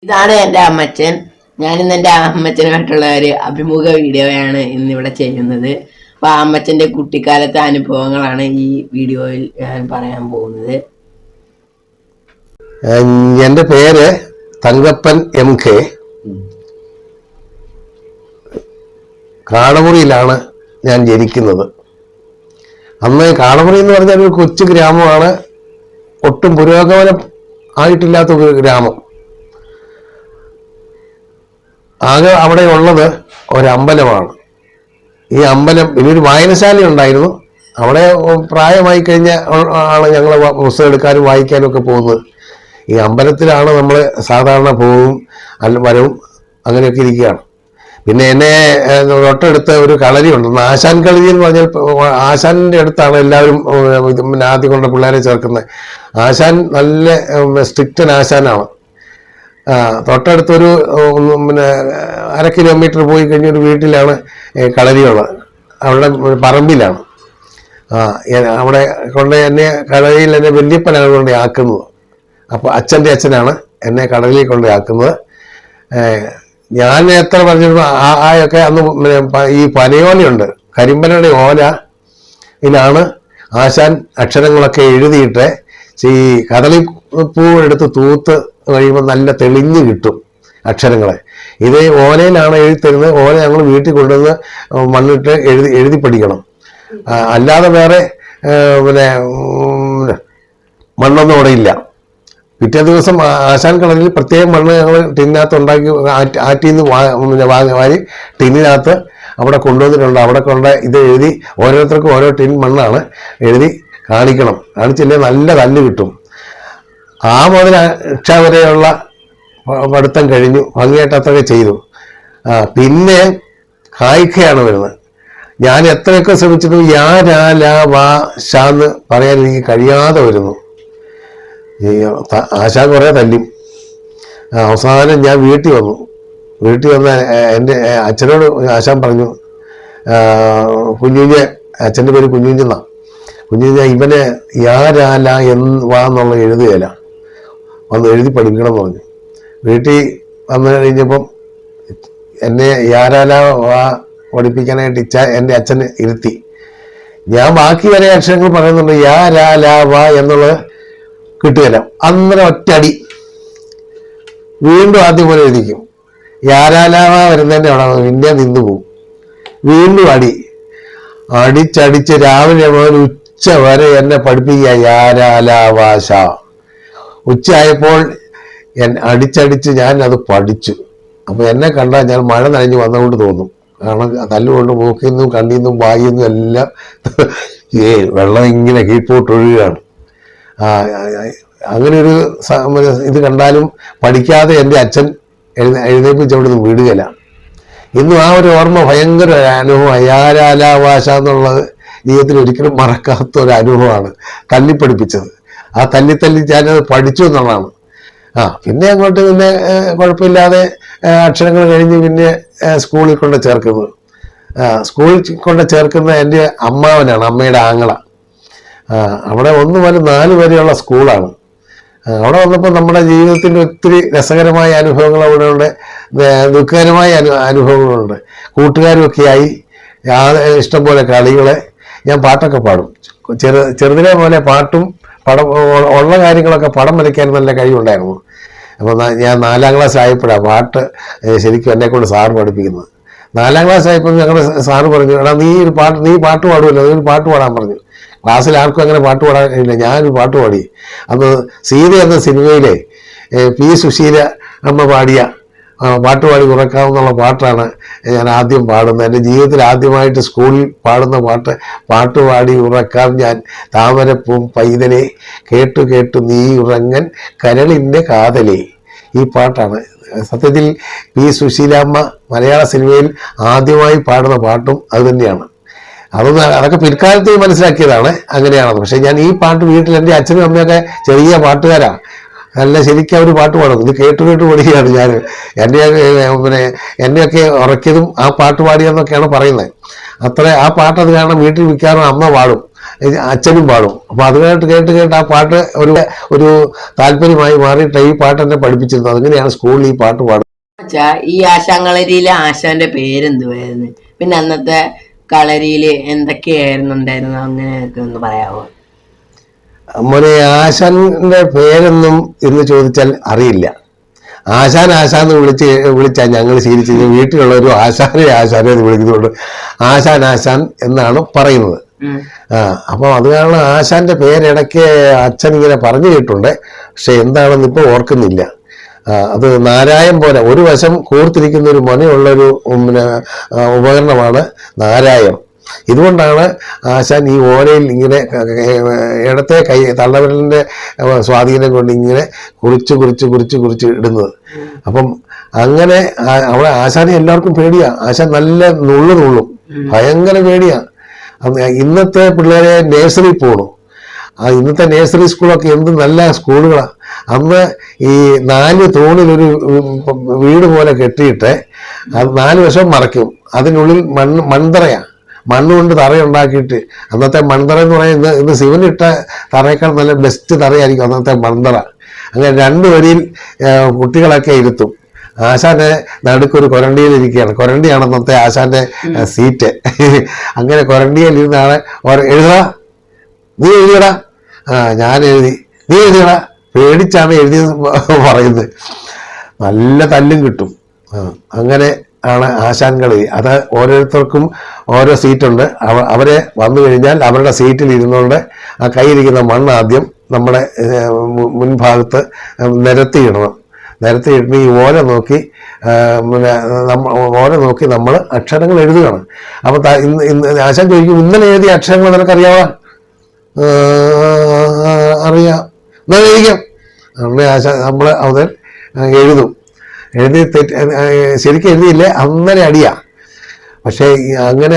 ഇതാണ് എൻ്റെ അമ്മച്ചൻ. ഞാനിന്ന് എൻ്റെ അമ്മച്ചനുമായിട്ടുള്ള ഒരു അഭിമുഖ വീഡിയോയാണ് ഇന്നിവിടെ ചെയ്യുന്നത്. അപ്പോൾ ആ അമ്മച്ചൻ്റെ കുട്ടിക്കാലത്തെ അനുഭവങ്ങളാണ് ഈ വീഡിയോയിൽ ഞാൻ പറയാൻ പോകുന്നത്. എൻ്റെ പേര് തങ്കപ്പൻ MK. കാടമുറിയിലാണ് ഞാൻ ജനിക്കുന്നത്. അന്ന് കാടമുറി എന്ന് പറഞ്ഞാൽ ഒരു കൊച്ചു ഗ്രാമമാണ്, ഒട്ടും പുരോഗമനം ആയിട്ടില്ലാത്ത ഒരു ഗ്രാമം. ആകെ അവിടെ ഉള്ളത് ഒരമ്പലമാണ്. ഈ അമ്പലം ഇനിയൊരു വായനശാല ഉണ്ടായിരുന്നു. അവിടെ പ്രായമായി കഴിഞ്ഞ ആണ് ഞങ്ങൾ പുസ്തകം എടുക്കാനും വായിക്കാനും ഒക്കെ പോകുന്നത്. ഈ അമ്പലത്തിലാണ് നമ്മൾ സാധാരണ പോവും വരവും അങ്ങനെയൊക്കെ ഇരിക്കുകയാണ്. പിന്നെ എന്നെ തൊട്ടടുത്ത ഒരു കളരിയുണ്ട്, ആശാൻ കളരി എന്ന് പറഞ്ഞാൽ ആശാനിൻ്റെ അടുത്താണ് എല്ലാവരും ആദ്യം കൊണ്ട് പിള്ളേരെ ചേർക്കുന്നത്. ആശാൻ നല്ല സ്ട്രിക്റ്റൻ ആശാനാണ്. തൊട്ടടുത്തൊരു പിന്നെ 1/2 കിലോമീറ്റർ പോയി കഴിഞ്ഞൊരു വീട്ടിലാണ് കളരിയുള്ളത്. അവിടെ പറമ്പിലാണ്. അവിടെ കൊണ്ട് എന്നെ കളരിയിൽ എന്നെ വല്യപ്പനാണ് കൊണ്ട് ആക്കുന്നത്. അപ്പോൾ അച്ഛൻ്റെ അച്ഛനാണ് എന്നെ കടലിൽ കൊണ്ട് ആക്കുന്നത്. ഞാൻ എത്ര പറഞ്ഞിരുന്നു ആയൊക്കെ അന്ന് ഈ പനയോലയുണ്ട്, കരിമ്പനയുടെ ഓലയിലാണ് ആശാൻ അക്ഷരങ്ങളൊക്കെ എഴുതിയിട്ട് ഈ കദളിപ്പൂ എടുത്ത് തൂത്ത് കഴിയുമ്പോൾ നല്ല തെളിഞ്ഞ് കിട്ടും അക്ഷരങ്ങളെ. ഇത് ഓലയിലാണ് എഴുതി തരുന്നത്. ഓല ഞങ്ങൾ വീട്ടിൽ കൊണ്ടുവന്ന് മണ്ണിട്ട് എഴുതി പഠിക്കണം. അല്ലാതെ വേറെ പിന്നെ മണ്ണൊന്നും അവിടെ ഇല്ല. പിറ്റേ ദിവസം ആശാൻ കളരിൽ പ്രത്യേകം മണ്ണ് ഞങ്ങൾ ടിന്നിനകത്ത് ഉണ്ടാക്കി ആറ്റിൽ നിന്ന് വാരി ടിന്നിനകത്ത് അവിടെ കൊണ്ടുവന്നിട്ടുണ്ട്. അവിടെ കൊണ്ട് ഇത് എഴുതി ഓരോരുത്തർക്കും ഓരോ ടിൻ മണ്ണാണ് എഴുതി കാണിക്കണം. കാണിച്ചില്ലേ നല്ല തല്ല് കിട്ടും. ആ മുതൽ രക്ഷ വരെയുള്ള പഠിത്തം കഴിഞ്ഞു, ഭംഗിയായിട്ട് അത്രയൊക്കെ ചെയ്തു. പിന്നെ കായികയാണ് വരുന്നത്. ഞാൻ എത്രയൊക്കെ ശ്രമിച്ചിട്ടും യാ രാ ലാ വാ ഷ എന്ന് പറയാൻ എനിക്ക് കഴിയാതെ വരുന്നു. ആശാൻ കുറേ തല്ലും. അവസാനം ഞാൻ വീട്ടിൽ വന്ന് എൻ്റെ അച്ഛനോട് ആശാൻ പറഞ്ഞു, കുഞ്ഞുഞ്ഞ്, അച്ഛൻ്റെ പേര് കുഞ്ഞുഞ്ഞെന്നാ, കുഞ്ഞുഞ്ഞ ഇവന് യാ രാ ലാ വാ എന്നുള്ള എഴുതുകയില്ല, വന്ന് എഴുതി പഠിക്കണം എന്ന് പറഞ്ഞു. വീട്ടിൽ വന്നു കഴിഞ്ഞപ്പം എന്നെ യാ രാ ലാ വാ പഠിപ്പിക്കാനായിട്ട് എൻ്റെ അച്ഛന് ഇരുത്തി. ഞാൻ ബാക്കി വരെ അക്ഷരങ്ങൾ പറയുന്നുണ്ട്, യാ രാ ലാ വാ എന്നുള്ളത് കിട്ടുകയില്ല. അന്നേരം ഒറ്റടി വീണ്ടും ആദ്യം പോലെ എഴുതിക്കും. യാരാലാവ വരുന്നതിൻ്റെ അവിടെ പിന്നെ നിന്ന് പോവും. വീണ്ടും അടിച്ചടിച്ച് രാവിലെ മുതൽ ഉച്ച വരെ എന്നെ പഠിപ്പിക്കുക യാരാലാവാശ. ഉച്ചയായപ്പോൾ അടിച്ചടിച്ച് ഞാൻ അത് പഠിച്ചു. അപ്പൊ എന്നെ കണ്ടാൽ ഞാൻ മഴ നനഞ്ഞ് വന്നുകൊണ്ട് തോന്നും. കാരണം തല്ലുകൊണ്ട് മൂക്കിന്നും കണ്ണിന്നും വായിന്നും എല്ലാം വെള്ളം ഇങ്ങനെ കീഴ്പോട്ടൊഴുകുകയാണ്. അങ്ങനെ ഒരു ഇത് കണ്ടാലും പഠിക്കാതെ എൻ്റെ അച്ഛൻ എഴുന്നേപ്പിച്ച് അവിടെ നിന്ന് വിടുകയില്ല. ഇന്നും ആ ഒരു ഓർമ്മ ഭയങ്കര അനുഭവം. യാരാലാവാശ എന്നുള്ളത് ജീവിതത്തിൽ ഒരിക്കലും മറക്കാത്ത ഒരു അനുഭവമാണ്. തല്ലിപ്പഠിപ്പിച്ചത്, ആ തല്ലി ഞാനത് പഠിച്ചു എന്നുള്ളതാണ്. പിന്നെ അങ്ങോട്ട് പിന്നെ കുഴപ്പമില്ലാതെ അക്ഷരങ്ങൾ കഴിഞ്ഞ് പിന്നെ സ്കൂളിൽ കൊണ്ട് ചേർക്കുന്നത്. സ്കൂളിൽ കൊണ്ട് ചേർക്കുന്ന എൻ്റെ അമ്മാവനാണ്, അമ്മയുടെ ആങ്ങള. അവിടെ 1 മുതൽ 4 വരെയുള്ള സ്കൂളാണ്. അവിടെ വന്നപ്പോൾ നമ്മുടെ ജീവിതത്തിൻ്റെ ഒത്തിരി രസകരമായ അനുഭവങ്ങൾ അവിടെ ഉണ്ട്, ദുഃഖകരമായ അനുഭവങ്ങളുണ്ട്. കൂട്ടുകാരുമൊക്കെയായി ഇഷ്ടംപോലെ കളികളെ. ഞാൻ പാട്ടൊക്കെ പാടും. ചെറുതിലെ പോലെ പാട്ടും പടം ഉള്ള കാര്യങ്ങളൊക്കെ പടം വരയ്ക്കാൻ നല്ല കഴിവുണ്ടായിരുന്നു. അപ്പോൾ ഞാൻ 4ാം ക്ലാസ് ആയപ്പോഴാണ് പാട്ട് ശരിക്കും എന്നെക്കൊണ്ട് സാറ് പഠിപ്പിക്കുന്നത്. 4ാം ക്ലാസ് ആയപ്പോൾ ഞങ്ങളുടെ സാറ് പറഞ്ഞു, എടാ നീ പാട്ട് പാടുമല്ലോ, നീ ഒരു പാട്ട് പാടാൻ പറഞ്ഞു. ക്ലാസ്സിൽ ആർക്കും അങ്ങനെ പാട്ട് പാടാനില്ല. ഞാനൊരു പാട്ട് പാടി. അന്ന് സീത എന്ന സിനിമയിലെ പി സുശീല അമ്മ പാടിയ പാട്ടുപാടി ഉറക്കാമെന്നുള്ള പാട്ടാണ് ഞാൻ ആദ്യം പാടുന്നത്. എൻ്റെ ജീവിതത്തിൽ ആദ്യമായിട്ട് സ്കൂളിൽ പാടുന്ന പാട്ടുപാടി ഉറക്കാം ഞാൻ താമരപ്പൂം പൈതലെ, കേട്ടു കേട്ടു നീ ഉറങ്ങൻ കരളിൻ്റെ കാതലേ. ഈ പാട്ടാണ് സത്യത്തിൽ പി സുശീലാമ്മ മലയാള സിനിമയിൽ ആദ്യമായി പാടുന്ന പാട്ടും അത് തന്നെയാണ്. അതൊക്കെ പിൽക്കാലത്ത് മനസ്സിലാക്കിയതാണ് അങ്ങനെയാണെന്ന്. പക്ഷെ ഞാൻ ഈ പാട്ട് വീട്ടിൽ എൻ്റെ അച്ഛനും അമ്മയൊക്കെ ചെറിയ പാട്ടുകാരാണ്, നല്ല ശരിക്കും അവർ പാട്ട് പാടും. ഇത് കേട്ട് പഠിക്കുകയാണ് ഞാൻ. എന്നെയൊക്കെ ഉറക്കിയതും ആ പാട്ട് പാടിയെന്നൊക്കെയാണ് പറയുന്നത്. ആ പാട്ടത് കാരണം വീട്ടിൽ മിക്കവാറും അമ്മ പാടും. അച്ഛനും പാടും. അപ്പൊ അത് കേട്ട് കേട്ട് കേട്ട് ആ പാട്ട് ഒരു താല്പര്യമായി മാറിയിട്ട് ഈ പാട്ട് എന്നെ പഠിപ്പിച്ചിരുന്നു. അങ്ങനെയാണ് സ്കൂളിൽ ഈ പാട്ട് പാടുന്നത്. ഈ ആശാങ്കളരിയിലെ ആശാന്റെ പേരെന്തുവായിരുന്നു? പിന്നെ അന്നത്തെ കളരിയില് എന്തൊക്കെയായിരുന്നു ഉണ്ടായിരുന്നത്, അങ്ങനെയൊക്കെ ഒന്ന് പറയാമോ? മോനെ, ആശാന്റെ പേരൊന്നും എന്ന് ചോദിച്ചാൽ അറിയില്ല. ആശാൻ ആശാന്ന് വിളിച്ചാൽ ഞങ്ങൾ ശീലിച്ചത് വീട്ടിലുള്ളൊരു ആശാനെ എന്ന് വിളിക്കുന്നുണ്ട്. ആശാൻ ആശാൻ എന്നാണ് പറയുന്നത്. അപ്പൊ അത് കാരണം ആശാന്റെ പേരിടയ്ക്ക് അച്ഛൻ ഇങ്ങനെ പറഞ്ഞു കേട്ടുണ്ട്. പക്ഷെ എന്താണെന്ന് ഇപ്പൊ ഓർക്കുന്നില്ല. അത് നാരായം പോലെ ഒരു വശം കൂർത്തിരിക്കുന്ന ഒരു മുനയുള്ളൊരു ഉപകരണമാണ് നാരായം. ഇതുകൊണ്ടാണ് ആശാൻ ഈ ഓലയിൽ ഇങ്ങനെ ഇടത്തെ കൈ തള്ളവിരലിന്റെ സ്വാധീനം കൊണ്ട് ഇങ്ങനെ കുറിച്ച് ഇടുന്നത്. അപ്പം അങ്ങനെ അവിടെ ആശാനെ എല്ലാവർക്കും പേടിയാ. ആശാൻ നല്ല നുള്ളും, ഭയങ്കര പേടിയാ. ഇന്നത്തെ പിള്ളേരെ നേഴ്സറി പോകണം. ഇന്നത്തെ നേഴ്സറി സ്കൂളൊക്കെ എന്ത് നല്ല സ്കൂളുകളാണ്. അന്ന് ഈ 4 തൂണിലൊരു വീട് പോലെ കെട്ടിയിട്ട് അത് 4 വശവും മറയ്ക്കും. അതിനുള്ളിൽ മൺതറയാ, മണ്ണുകൊണ്ട് തറയുണ്ടാക്കിയിട്ട്. അന്നത്തെ മൺതറ എന്ന് പറയുന്നത് ഇന്ന് സിവനിട്ട തറയേക്കാൾ നല്ല ബെസ്റ്റ് തറയായിരിക്കും അന്നത്തെ മൺതറ. അങ്ങനെ 2 വരിയിൽ കുട്ടികളൊക്കെ ഇരുത്തും. ആശാന്റെ നടുക്കൊരു കൊരണ്ടിയിലിരിക്കുകയാണ്. കൊരണ്ടിയാണ് അന്നത്തെ ആശാന്റെ സീറ്റ്. അങ്ങനെ കൊരണ്ടിയിലിരുന്നാണ് എഴുതാ, നീ എഴുതിയടാ, ഞാൻ എഴുതി, നീ എഴുതിയടാ, പേടിച്ചാണ് എഴുതിയത് പറയുന്നത്. നല്ല തല്ലും കിട്ടും. അങ്ങനെ ആണ് ആശാൻ കളി. അത് ഓരോരുത്തർക്കും ഓരോ സീറ്റുണ്ട്. അവരെ വന്നു കഴിഞ്ഞാൽ അവരുടെ സീറ്റിൽ ഇരുന്നുകൊണ്ട് ആ കയ്യിരിക്കുന്ന മണ്ണ് ആദ്യം നമ്മുടെ മുൻഭാഗത്ത് നിരത്തിയിടണം. നിരത്തിയിട്ട് ഈ ഓല നോക്കി നമ്മൾ അക്ഷരങ്ങൾ എഴുതുകയാണ്. അപ്പൊ ആശാൻ ചോദിക്കും, ഇന്നലെ എഴുതിയ അക്ഷരങ്ങൾ നിനക്കറിയാവാ? അറിയാം, എന്നാ എഴുതിക്കാം. നമ്മൾ അവൻ എഴുതി ശരിക്കും എഴുതിയില്ലേ അന്നേരം അടിയാ. പക്ഷെ അങ്ങനെ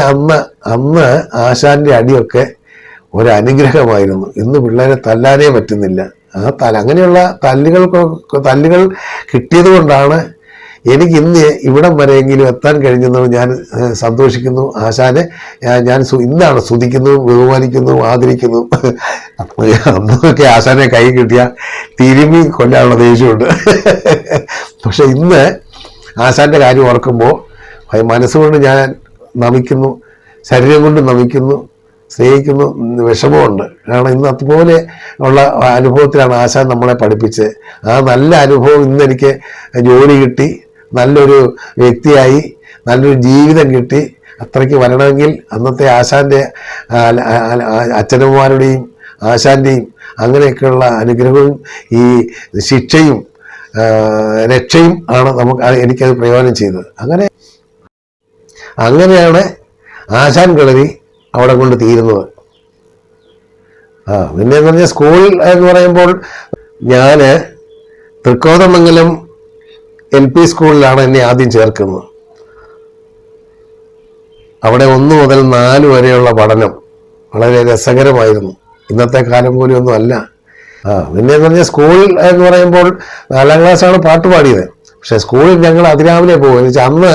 അന്ന് ആശാന്റെ അടിയൊക്കെ ഒരു അനുഗ്രഹമായിരുന്നു. ഇന്ന് പിള്ളേരെ തല്ലാനേ പറ്റുന്നില്ല. അങ്ങനെയുള്ള തല്ലുകൾ കിട്ടിയത് കൊണ്ടാണ് എനിക്ക് ഇന്ന് ഇവിടം വരെയെങ്കിലും എത്താൻ കഴിഞ്ഞെന്ന് ഞാൻ സന്തോഷിക്കുന്നു. ആശാനെ ഞാൻ ഇന്നാണ് സ്തുതിക്കുന്നു, ബഹുമാനിക്കുന്നു, ആദരിക്കുന്നു. അന്നൊക്കെ ആശാനെ കൈ കിട്ടിയ തിരുമ്മി കൊല്ലാനുള്ള ദേഷ്യമുണ്ട്. പക്ഷെ ഇന്ന് ആശാന്റെ കാര്യം ഓർക്കുമ്പോൾ മനസ്സുകൊണ്ട് ഞാൻ നമിക്കുന്നു, ശരീരം കൊണ്ട് നമിക്കുന്നു, സ്നേഹിക്കുന്നു. വിഷമമുണ്ട്. കാരണം ഇന്ന് അതുപോലെ ഉള്ള അനുഭവത്തിലാണ് ആശാൻ നമ്മളെ പഠിപ്പിച്ചത്. ആ നല്ല അനുഭവം ഇന്നെനിക്ക് ജോലി കിട്ടി, നല്ലൊരു വ്യക്തിയായി, നല്ലൊരു ജീവിതം കിട്ടി. അത്രയ്ക്ക് വരണമെങ്കിൽ അന്നത്തെ ആശാന്റെ അച്ഛനമ്മമാരുടെയും ആശാന്റെയും അങ്ങനെയൊക്കെയുള്ള അനുഗ്രഹവും ഈ ശിക്ഷയും രക്ഷയും ആണ് എനിക്കത് പ്രയോജനം ചെയ്തത്. അങ്ങനെയാണ് ആശാൻ കളരി അവിടെ കൊണ്ട് തീരുന്നത്. പിന്നെ എന്ന് പറഞ്ഞാൽ സ്കൂൾ എന്ന് പറയുമ്പോൾ ഞാൻ തൃക്കോതമംഗലം LP സ്കൂളിലാണ് എന്നെ ആദ്യം ചേർക്കുന്നത്. അവിടെ 1 മുതൽ 4 വരെയുള്ള പഠനം വളരെ രസകരമായിരുന്നു. ഇന്നത്തെ കാലം പോലെയൊന്നും അല്ല. പിന്നെ എന്ന് പറഞ്ഞാൽ സ്കൂൾ എന്ന് പറയുമ്പോൾ 4ാം ക്ലാസ്സാണ് പാട്ട് പാടിയത്. പക്ഷെ സ്കൂളിൽ ഞങ്ങൾ അതിരാവിലെ പോകും. അന്ന്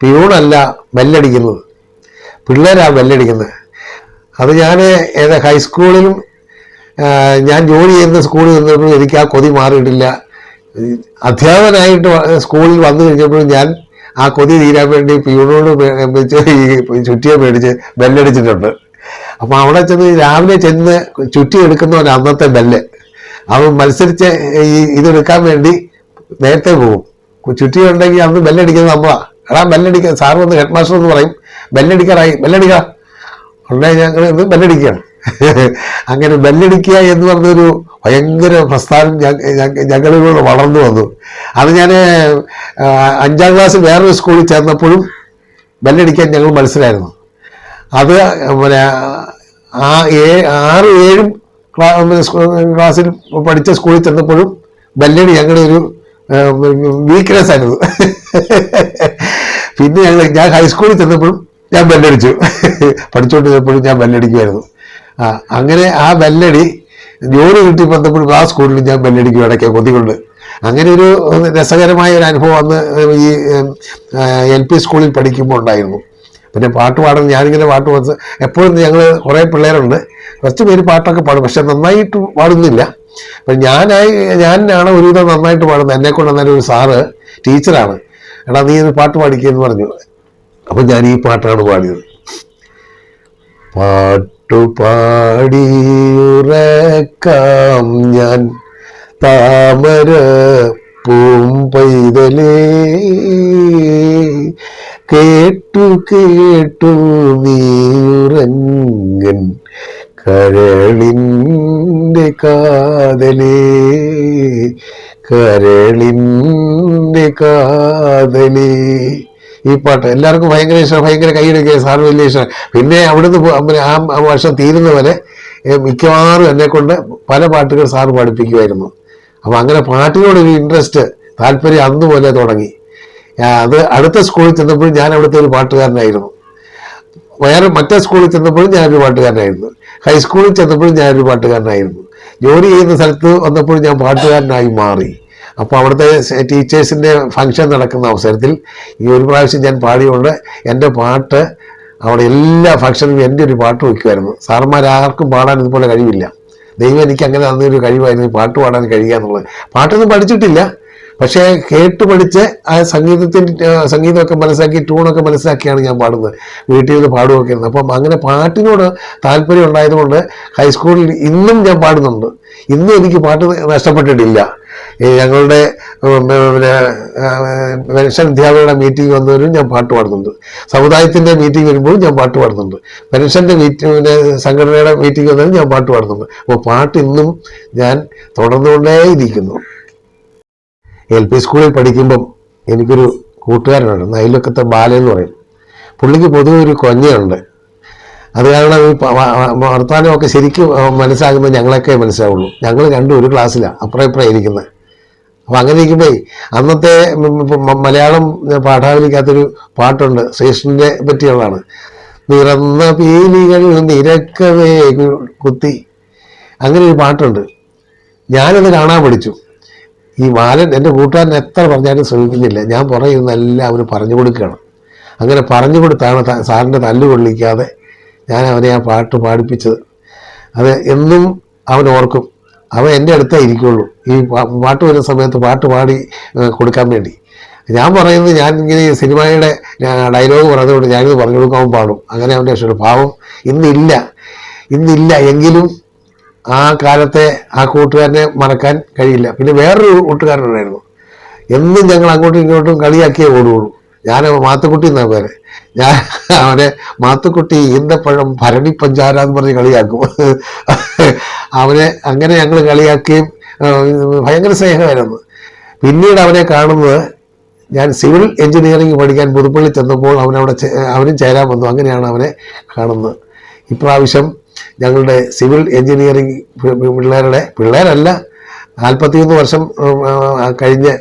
പ്യൂണല്ല ബെല്ലടിക്കുന്നത്, പിള്ളേരാ ബെല്ലടിക്കുന്നത്. അത് ഞാൻ ഹൈസ്കൂളിലും ഞാൻ ജോലി ചെയ്യുന്ന സ്കൂളിൽ നിന്നപ്പോഴും എനിക്ക് ആ കൊതി മാറിയിട്ടില്ല. അധ്യാപകനായിട്ട് സ്കൂളിൽ വന്നു കഴിഞ്ഞപ്പോഴും ഞാൻ ആ കൊതി തീരാൻ വേണ്ടി പ്യൂണോട് ചുറ്റിയെ മേടിച്ച് ബെല്ലടിച്ചിട്ടുണ്ട്. അപ്പം അവിടെ രാവിലെ ചെന്ന് ചുറ്റി എടുക്കുന്നവൻ അന്നത്തെ ബെല്ല്. അവൻ മത്സരിച്ച് ഇതെടുക്കാൻ വേണ്ടി നേരത്തെ പോകും. ചുറ്റി ഉണ്ടെങ്കിൽ അന്ന് ബെല്ലടിക്കുന്നത് നമ്മളാ. എടാ ബെല്ലടിക്കുക, സാർ വന്ന് ഹെഡ് മാസ്റ്റർ എന്ന് പറയും, ബെല്ലടിക്കാറായി, ബെല്ലടിക്കുക ഉടനെ ഞങ്ങൾ ഇത് ബെല്ലടിക്കുകയാണ്. അങ്ങനെ ബെല്ലടിക്കുക എന്ന് പറഞ്ഞൊരു ഭയങ്കര പ്രസ്ഥാനം ഞങ്ങളിലൂടെ വളർന്നു വന്നു. അത് ഞാൻ 5ാം ക്ലാസ്സിൽ വേറൊരു സ്കൂളിൽ ചേർന്നപ്പോഴും ബെല്ലടിക്കാൻ ഞങ്ങൾ മനസ്സിലായിരുന്നു. അത് പിന്നെ 6, 7 ക്ലാസ്സിൽ പഠിച്ച സ്കൂളിൽ ചെന്നപ്പോഴും ബെല്ലടി ഞങ്ങളുടെ ഒരു വീക്ക്നെസ് ആയിരുന്നു. പിന്നെ ഞാൻ ഹൈസ്കൂളിൽ ചെന്നപ്പോഴും ഞാൻ ബെല്ലടിച്ചു. പഠിച്ചുകൊണ്ടിരുന്നപ്പോഴും ഞാൻ ബെല്ലടിക്കുമായിരുന്നു. അങ്ങനെ ആ ബെല്ലടി ജോലി കിട്ടി വന്നപ്പോഴും ആ സ്കൂളിൽ ഞാൻ ബെല്ലടിക്കും ഇടയ്ക്ക് കൊതികൊണ്ട്. അങ്ങനെ ഒരു രസകരമായ ഒരു അനുഭവം അന്ന് ഈ LP സ്കൂളിൽ പഠിക്കുമ്പോൾ ഉണ്ടായിരുന്നു. പിന്നെ പാട്ട് പാടുന്ന ഞാനിങ്ങനെ പാട്ട് എപ്പോഴും ഞങ്ങൾ കുറേ പിള്ളേരുണ്ട്, കുറച്ച് പേര് പാട്ടൊക്കെ പാടും, പക്ഷെ നന്നായിട്ട് പാടുന്നില്ല. അപ്പം ഞാനാണ് ഒരുവിധം നന്നായിട്ട് പാടുന്നത്. എന്നെക്കൊണ്ട് അന്നേരം ഒരു സാറ് ടീച്ചറാണ്, എടാ നീ ഇത് പാട്ട് പാടിക്കുകയെന്ന് പറഞ്ഞു. അപ്പം ഞാൻ ഈ പാട്ടാണ് പാടിയത്. പാട്ടുപാടിയുറക്കാം ഞാൻ താമര പൂമ്പൈതലേ, കേട്ടു കേട്ടു നീയുറങ്ങൻ കരളിൻ്റെ കാതലേ, കരളിൻ്റെ കാതലേ. ഈ പാട്ട് എല്ലാവർക്കും ഭയങ്കര ഇഷ്ടം, ഭയങ്കര കൈയ്യടിക്കുക, സാറ് വലിയ ഇഷ്ടം. പിന്നെ അവിടുന്ന് ആ വർഷം തീരുന്നവരെ മിക്കവാറും എന്നെക്കൊണ്ട് പല പാട്ടുകൾ സാറ് പഠിപ്പിക്കുമായിരുന്നു. അപ്പം അങ്ങനെ പാട്ടിനോടൊരു ഇൻട്രസ്റ്റ്, താല്പര്യം അന്ന് പോലെ തുടങ്ങി. അത് അടുത്ത സ്കൂളിൽ ചെന്നപ്പോഴും ഞാൻ അവിടുത്തെ ഒരു പാട്ടുകാരനായിരുന്നു, വേറെ മറ്റേ സ്കൂളിൽ ചെന്നപ്പോഴും ഞാനൊരു പാട്ടുകാരനായിരുന്നു, ഹൈസ്കൂളിൽ ചെന്നപ്പോഴും ഞാനൊരു പാട്ടുകാരനായിരുന്നു, ജോലി ചെയ്യുന്ന സ്ഥലത്ത് വന്നപ്പോഴും ഞാൻ പാട്ടുകാരനായി മാറി. അപ്പോൾ അവിടുത്തെ ടീച്ചേഴ്സിൻ്റെ ഫംഗ്ഷൻ നടക്കുന്ന അവസരത്തിൽ ഈ ഒരു പ്രാവശ്യം ഞാൻ പാടിയോണ്ട് എൻ്റെ പാട്ട് അവിടെ എല്ലാ ഫംഗ്ഷനും എൻ്റെ ഒരു പാട്ട് വയ്ക്കുമായിരുന്നു. സാറന്മാരാർക്കും പാടാൻ ഇതുപോലെ കഴിവില്ല. ദൈവം എനിക്ക് അങ്ങനെ അന്നൊരു കഴിവായിരുന്നു പാട്ട് പാടാൻ കഴിയുക എന്നുള്ളത്. പാട്ടൊന്നും പഠിച്ചിട്ടില്ല, പക്ഷേ കേട്ട് പഠിച്ച് ആ സംഗീതമൊക്കെ മനസ്സിലാക്കി ട്യൂണൊക്കെ മനസ്സിലാക്കിയാണ് ഞാൻ പാടുന്നത്, വീട്ടിൽ നിന്ന് പാടുകയൊക്കെ ഇരുന്നത്. അപ്പം അങ്ങനെ പാട്ടിനോട് താല്പര്യം ഉണ്ടായതുകൊണ്ട് ഹൈസ്കൂളിൽ ഇന്നും ഞാൻ പാടുന്നുണ്ട്. ഇന്നും എനിക്ക് പാട്ട് നഷ്ടപ്പെട്ടിട്ടില്ല. ഞങ്ങളുടെ പെൻഷൻ അധ്യാപകരുടെ മീറ്റിംഗ് വന്നവരും ഞാൻ പാട്ട് പാടുന്നുണ്ട്, സമുദായത്തിൻ്റെ മീറ്റിംഗ് വരുമ്പോഴും ഞാൻ പാട്ട് പാടുന്നുണ്ട്, പെൻഷൻ്റെ സംഘടനയുടെ മീറ്റിംഗ് വന്നവരും ഞാൻ പാട്ട് പാടുന്നുണ്ട്. അപ്പോൾ പാട്ട് ഇന്നും ഞാൻ തുടർന്നുകൊണ്ടേയിരിക്കുന്നു. LP സ്കൂളിൽ പഠിക്കുമ്പം എനിക്കൊരു കൂട്ടുകാരനുണ്ട്, അയൽവക്കത്തെ ബാലൻ എന്ന് പറയും. പുള്ളിക്ക് പൊതുവെ ഒരു കൊഞ്ഞയുണ്ട്. അത് കാരണം ഈ വർത്തമാനമൊക്കെ ശരിക്കും മനസ്സിലാകുമ്പോൾ ഞങ്ങളൊക്കെ മനസ്സിലാവുള്ളൂ. ഞങ്ങൾ രണ്ടും ഒരു ക്ലാസ്സിലാണ്, അപ്പുറം ഇപ്പുറം ഇരിക്കുന്നത്. അപ്പം അങ്ങനെ ഇരിക്കുമ്പോൾ അന്നത്തെ മലയാളം പാഠാവലിക്കകത്തൊരു പാട്ടുണ്ട്, ശ്രീകൃഷ്ണനെ പറ്റിയുള്ളതാണ്. നിറന്ന പീലികൾ നിരക്കവേ കുത്തി, അങ്ങനെ ഒരു പാട്ടുണ്ട്. ഞാനത് കാണാൻ പഠിച്ചു. ഈ ബാലൻ എൻ്റെ കൂട്ടുകാരൻ എത്ര പറഞ്ഞാലും ശ്രമിക്കുന്നില്ല, ഞാൻ പറയുന്നതെല്ലാം അവന് പറഞ്ഞു കൊടുക്കുകയാണ്. അങ്ങനെ പറഞ്ഞു കൊടുത്താണ് സാറിൻ്റെ തല്ല് കൊള്ളിക്കാതെ ഞാൻ അവനെ ആ പാട്ട് പാടിപ്പിച്ചത്. അത് എന്നും അവൻ ഓർക്കും. അവൻ എൻ്റെ അടുത്തേ ഇരിക്കുള്ളൂ ഈ പാട്ട് വരുന്ന സമയത്ത് പാട്ട് പാടി കൊടുക്കാൻ വേണ്ടി. ഞാൻ പറയുന്നത്, ഞാൻ ഇങ്ങനെ സിനിമയുടെ ഡയലോഗ് പറഞ്ഞതുകൊണ്ട് ഞാനിത് പറഞ്ഞു കൊടുക്കാൻ പാടും. അങ്ങനെ അവൻ്റെ ഇഷ്ടം. പാവം ഇന്നില്ല എങ്കിലും ആ കാലത്തെ ആ കൂട്ടുകാരനെ മറക്കാൻ കഴിയില്ല. പിന്നെ വേറൊരു കൂട്ടുകാരനുണ്ടായിരുന്നു, എന്നും ഞങ്ങൾ അങ്ങോട്ടും ഇങ്ങോട്ടും കളിയാക്കിയേ ഓടുകയുള്ളൂ. ഞാൻ മാത്തുക്കുട്ടി എന്നാ പേര്. ഞാൻ അവനെ മാത്തുക്കുട്ടി ഈന്തപ്പഴം ഭരണി പഞ്ചാര എന്ന് പറഞ്ഞ് കളിയാക്കും. അവനെ അങ്ങനെ ഞങ്ങൾ കളിയാക്കുകയും ഭയങ്കര സ്നേഹമായിരുന്നു. പിന്നീട് അവനെ കാണുന്നത് ഞാൻ സിവിൽ എഞ്ചിനീയറിംഗ് പഠിക്കാൻ പുതുപ്പള്ളി ചെന്നപ്പോൾ അവനും ചേരാൻ വന്നു. അങ്ങനെയാണ് അവനെ കാണുന്നത്. ഇപ്രാവശ്യം ഞങ്ങളുടെ സിവിൽ എഞ്ചിനീയറിംഗ് പിള്ളേരല്ല 41 വർഷം കഴിഞ്ഞ്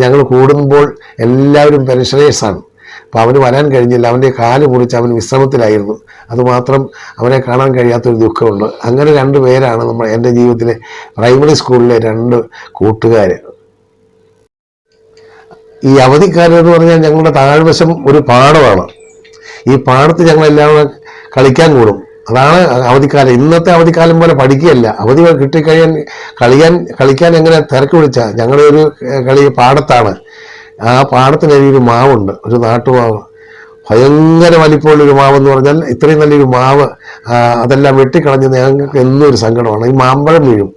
ഞങ്ങൾ കൂടുമ്പോൾ എല്ലാവരും പെൻഷനേഴ്സാണ്. അപ്പോൾ അവന് വരാൻ കഴിഞ്ഞില്ല, അവൻ്റെ കാല് മുറിച്ച് അവൻ വിശ്രമത്തിലായിരുന്നു. അതുമാത്രം അവനെ കാണാൻ കഴിയാത്തൊരു ദുഃഖമുണ്ട്. അങ്ങനെ 2 പേരാണ് എൻ്റെ ജീവിതത്തിലെ പ്രൈമറി സ്കൂളിലെ 2 കൂട്ടുകാർ. ഈ അവധിക്കാരെന്ന് പറഞ്ഞാൽ ഞങ്ങളുടെ താഴ്വശം ഒരു പാടമാണ്. ഈ പാടത്ത് ഞങ്ങളെല്ലാവരും കളിക്കാൻ കൂടും. അതാണ് അവധിക്കാലം. ഇന്നത്തെ അവധിക്കാലം പോലെ പഠിക്കുകയല്ല. അവധി കളിക്കാൻ എങ്ങനെ തിരക്ക് വിളിച്ചാൽ ഞങ്ങളുടെ ഒരു കളി പാടത്താണ്. ആ പാടത്തിനൊരു മാവുണ്ട്, ഒരു നാട്ടുമാവ്, ഭയങ്കര വലിപ്പമുള്ളൊരു മാവെന്ന് പറഞ്ഞാൽ ഇത്രയും നല്ലൊരു മാവ്. അതെല്ലാം വെട്ടിക്കളഞ്ഞ് ഞങ്ങൾക്ക് എന്നും ഒരു സങ്കടമാണ്. ഈ മാമ്പഴം വീഴും.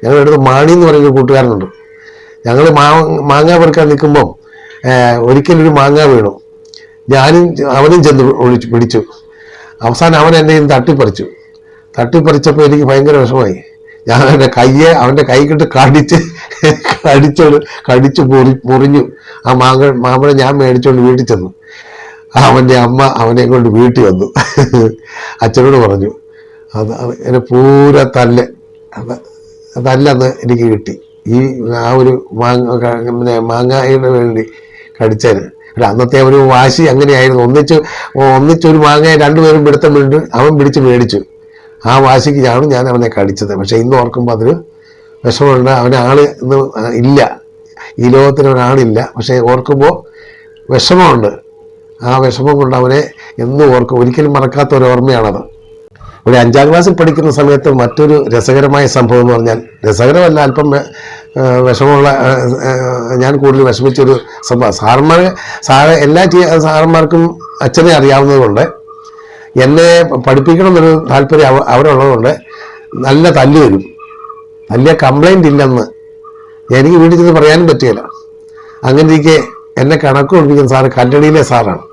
ഞങ്ങളുടെ അടുത്ത് മാണി എന്ന് പറയുന്നൊരു കൂട്ടുകാരനുണ്ട്. ഞങ്ങൾ മാങ്ങ പെറുക്കാൻ നിൽക്കുമ്പം ഒരിക്കലൊരു മാങ്ങ വീണു. അവനും ചെന്ന് പിടിച്ചു. അവസാനം അവൻ എന്നെ തട്ടിപ്പറിച്ചപ്പോൾ എനിക്ക് ഭയങ്കര വിഷമമായി. ഞാൻ അവൻ്റെ കൈക്കിട്ട് കടിച്ചു മുറിഞ്ഞു. ആ മാമ്പഴം ഞാൻ മേടിച്ചുകൊണ്ട് വീട്ടിൽ ചെന്നു. അവൻ്റെ അമ്മ അവനെ കൊണ്ട് വീട്ടിൽ വന്നു. അച്ഛനോട് പറഞ്ഞു, എന്നെ പൂര തല്ലെന്ന് എനിക്ക് കിട്ടി. ആ ഒരു മാങ്ങയുടെ വേണ്ടി കടിച്ചതിന്. അന്നത്തെ ഒരു വാശി അങ്ങനെയായിരുന്നു. ഒന്നിച്ചൊരു മാങ്ങയെ 2 പേരും പിടുത്തം വീണ്ടും അവൻ പിടിച്ച് മേടിച്ചു. ആ വാശിക്ക് ഞാൻ അവനെ കടിച്ചത്. പക്ഷെ ഇന്ന് ഓർക്കുമ്പോൾ അതൊരു വിഷമമുണ്ട്. അവനാള് ഇന്ന് ഇല്ല, ഈ ലോകത്തിന് ഒരാളില്ല. പക്ഷെ ഓർക്കുമ്പോൾ വിഷമമുണ്ട്. ആ വിഷമം കൊണ്ട് അവനെ എന്നും ഓർക്കും. ഒരിക്കലും മറക്കാത്ത ഒരു ഓർമ്മയാണത്. ഇവിടെ 5ാം ക്ലാസ്സിൽ പഠിക്കുന്ന സമയത്ത് മറ്റൊരു രസകരമായ സംഭവം എന്ന് പറഞ്ഞാൽ, രസകരമല്ല, അല്പം വിഷമമുള്ള, ഞാൻ കൂടുതൽ വിഷമിച്ചൊരു സംഭവം. എല്ലാ സാറന്മാർക്കും അച്ഛനെ അറിയാവുന്നതുകൊണ്ട് എന്നെ പഠിപ്പിക്കണം എന്നൊരു താല്പര്യം അവരുള്ളതുകൊണ്ട് നല്ല തല്ല് വരും. വലിയ കംപ്ലൈൻറ്റ് ഇല്ലെന്ന് എനിക്ക് വീട്ടിൽ ചെന്ന് പറയാനും പറ്റുകയില്ല. അങ്ങനെ ഇരിക്കെ എന്നെ കണക്ക് പഠിപ്പിക്കുന്ന സാറ് കല്ലടിയിലെ സാറാണ്.